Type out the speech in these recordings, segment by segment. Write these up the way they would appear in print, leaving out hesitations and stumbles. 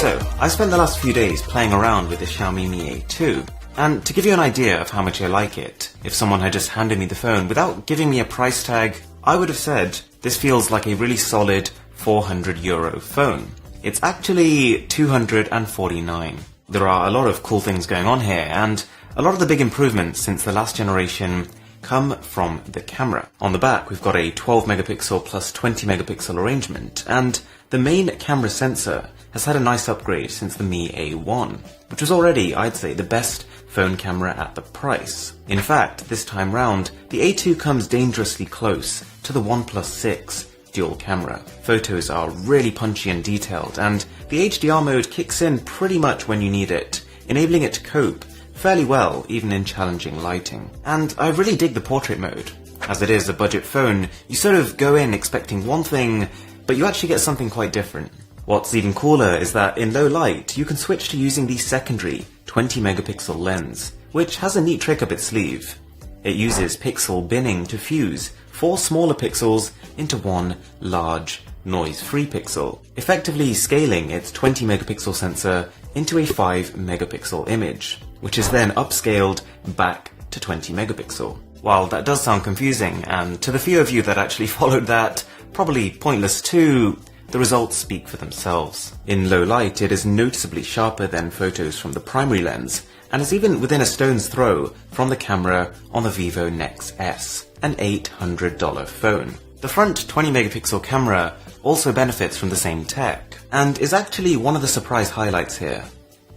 So, I spent the last few days playing around with the Xiaomi Mi A2, and to give you an idea of how much I like it, if someone had just handed me the phone without giving me a price tag, I would have said, this feels like a really solid €400 phone. It's actually 249. There are a lot of cool things going on here, and a lot of the big improvements since the last generation come from the camera. On the back, we've got a 12 megapixel plus 20 megapixel arrangement, and the main camera sensor has had a nice upgrade since the Mi A1, which was already, I'd say, the best phone camera at the price. In fact, this time round, the A2 comes dangerously close to the OnePlus 6 dual camera. Photos are really punchy and detailed, and the HDR mode kicks in pretty much when you need it, enabling it to cope fairly well even in challenging lighting. And I really dig the portrait mode. As it is a budget phone, you sort of go in expecting one thing, but you actually get something quite different. What's even cooler is that in low light, you can switch to using the secondary 20 megapixel lens, which has a neat trick up its sleeve. It uses pixel binning to fuse 4 smaller pixels into one large, noise-free pixel, effectively scaling its 20 megapixel sensor into a 5 megapixel image, which is then upscaled back to 20 megapixel. While that does sound confusing, and to the few of you that actually followed that, probably pointless too, the results speak for themselves. In low light, it is noticeably sharper than photos from the primary lens, and is even within a stone's throw from the camera on the Vivo Nex S, an $800 phone. The front 20 megapixel camera also benefits from the same tech, and is actually one of the surprise highlights here.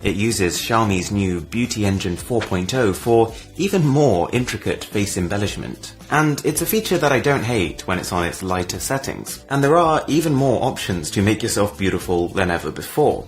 It uses Xiaomi's new Beauty Engine 4.0 for even more intricate face embellishment. And it's a feature that I don't hate when it's on its lighter settings. And there are even more options to make yourself beautiful than ever before.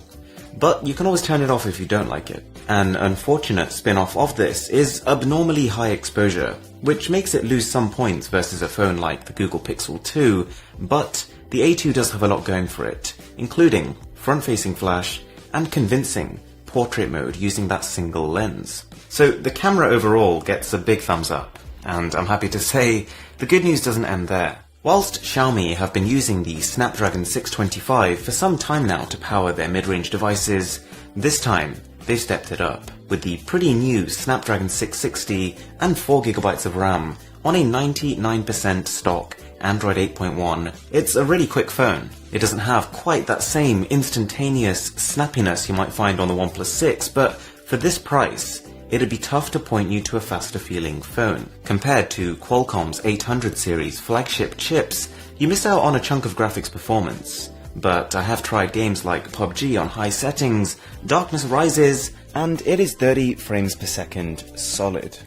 But you can always turn it off if you don't like it. An unfortunate spin-off of this is abnormally high exposure, which makes it lose some points versus a phone like the Google Pixel 2, but the A2 does have a lot going for it, including front-facing flash and convincing portrait mode using that single lens. So the camera overall gets a big thumbs up, and I'm happy to say the good news doesn't end there. Whilst Xiaomi have been using the Snapdragon 625 for some time now to power their mid-range devices, this time they've stepped it up with the pretty new Snapdragon 660 and 4GB of RAM on a 99% stock Android 8.1. It's a really quick phone. It doesn't have quite that same instantaneous snappiness you might find on the OnePlus 6, but for this price, it'd be tough to point you to a faster feeling phone. Compared to Qualcomm's 800 series flagship chips, you miss out on a chunk of graphics performance. But I have tried games like PUBG on high settings, Darkness Rises, and it is 30 frames per second solid.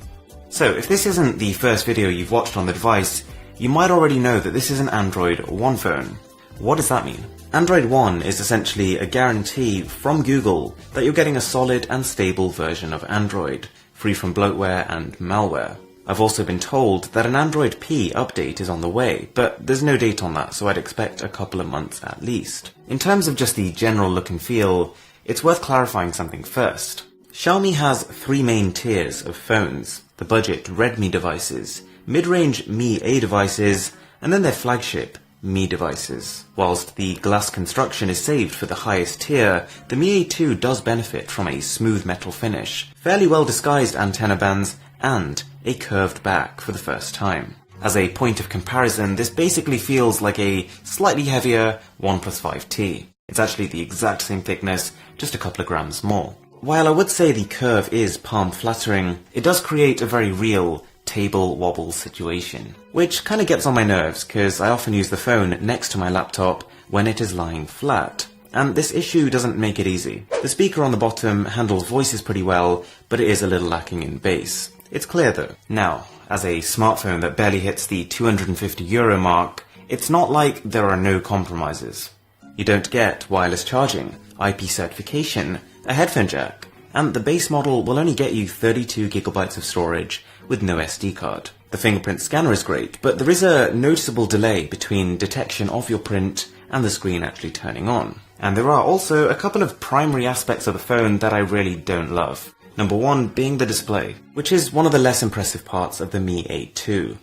So if this isn't the first video you've watched on the device, you might already know that this is an Android One phone. What does that mean? Android One is essentially a guarantee from Google that you're getting a solid and stable version of Android, free from bloatware and malware. I've also been told that an Android P update is on the way, but there's no date on that, so I'd expect a couple of months at least. In terms of just the general look and feel, it's worth clarifying something first. Xiaomi has 3 main tiers of phones: the budget Redmi devices, mid-range Mi A devices, and then their flagship Mi devices. Whilst the glass construction is saved for the highest tier, the Mi A2 does benefit from a smooth metal finish, fairly well disguised antenna bands, and a curved back for the first time. As a point of comparison, this basically feels like a slightly heavier OnePlus 5T. It's actually the exact same thickness, just a couple of grams more. While I would say the curve is palm flattering, it does create a very real table wobble situation, which kind of gets on my nerves because I often use the phone next to my laptop when it is lying flat, and this issue doesn't make it easy. The speaker on the bottom handles voices pretty well, but it is a little lacking in bass. It's clear though. Now, as a smartphone that barely hits the €250 mark, it's not like there are no compromises. You don't get wireless charging, IP certification, a headphone jack, and the base model will only get you 32GB of storage with no SD card. The fingerprint scanner is great, but there is a noticeable delay between detection of your print and the screen actually turning on. And there are also a couple of primary aspects of the phone that I really don't love. Number one being the display, which is one of the less impressive parts of the Mi A2.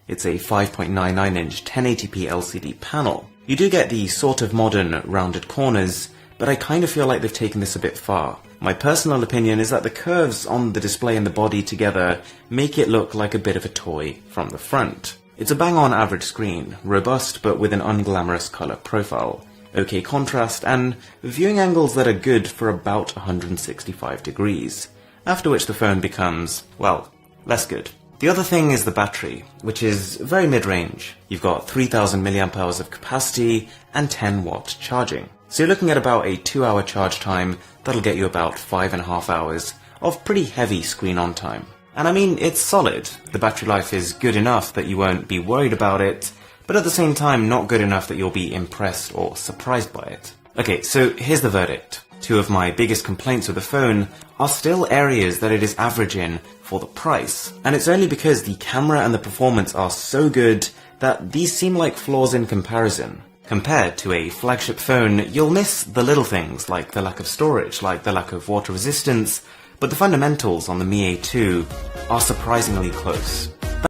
It's a 5.99-inch 1080p LCD panel. You do get the sort of modern rounded corners, but I kind of feel like they've taken this a bit far. My personal opinion is that the curves on the display and the body together make it look like a bit of a toy from the front. It's a bang-on average screen, robust but with an unglamorous colour profile, okay contrast, and viewing angles that are good for about 165 degrees, after which the phone becomes, well, less good. The other thing is the battery, which is very mid-range. You've got 3000 mAh of capacity and 10 watt charging. So you're looking at about a 2-hour charge time that'll get you about 5.5 hours of pretty heavy screen on time. And I mean, it's solid. The battery life is good enough that you won't be worried about it, but at the same time not good enough that you'll be impressed or surprised by it. Okay, so here's the verdict. 2 of my biggest complaints with the phone are still areas that it is average in for the price. And it's only because the camera and the performance are so good that these seem like flaws in comparison. Compared to a flagship phone, you'll miss the little things like the lack of storage, like the lack of water resistance, but the fundamentals on the Mi A2 are surprisingly close.